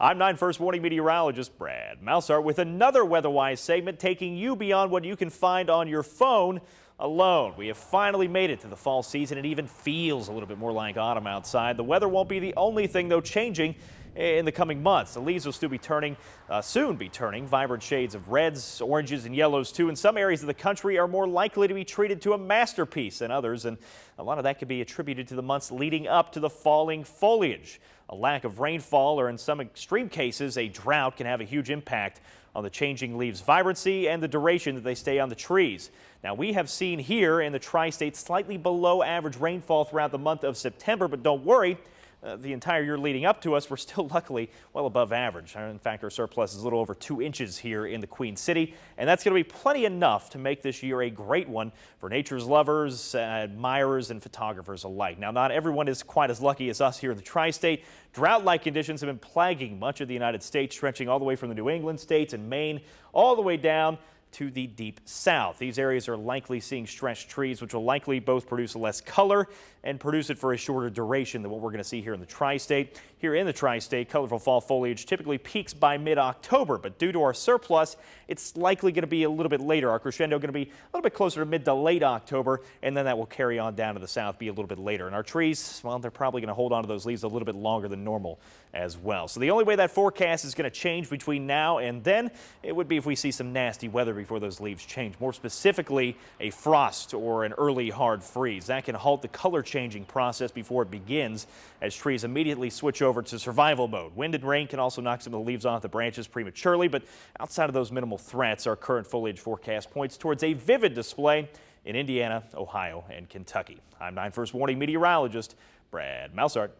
I'm 9 First Warning meteorologist Brad Maushart with another weather-wise segment taking you beyond what you can find on your phone alone. We have finally made it to the fall season. It even feels a little bit more like autumn outside. The weather won't be the only thing, though, changing in the coming months. The leaves will still be turning, soon be turning vibrant shades of reds, oranges, and yellows, too. And some areas of the country are more likely to be treated to a masterpiece than others, and a lot of that could be attributed to the months leading up to the falling foliage. A lack of rainfall, or in some extreme cases, a drought, can have a huge impact on the changing leaves' vibrancy and the duration that they stay on the trees. Now, we have seen here in the tri-state slightly below average rainfall throughout the month of September, but don't worry. The entire year leading up to us, we're still luckily well above average. In fact, our surplus is a little over 2 inches here in the Queen City, and that's going to be plenty enough to make this year a great one for nature's lovers, admirers, and photographers alike. Now, not everyone is quite as lucky as us here in the tri-state. Drought-like conditions have been plaguing much of the United States, stretching all the way from the New England states and Maine all the way down to the deep south. These areas are likely seeing stretched trees, which will likely both produce less color and produce it for a shorter duration than what we're going to see here in the tri-state. Here in the tri-state, colorful fall foliage typically peaks by mid-October, but due to our surplus, it's likely going to be a little bit later. Our crescendo going to be a little bit closer to mid to late October, and then that will carry on down to the south, be a little bit later. And our trees, well, they're probably going to hold on to those leaves a little bit longer than normal as well. So the only way that forecast is going to change between now and then, it would be if we see some nasty weather before those leaves change. More specifically, a frost or an early hard freeze. That can halt the color changing process before it begins, as trees immediately switch over to survival mode. Wind and rain can also knock some of the leaves off the branches prematurely, but outside of those minimal threats, our current foliage forecast points towards a vivid display in Indiana, Ohio, and Kentucky. I'm 9 First Warning meteorologist Brad Maushart.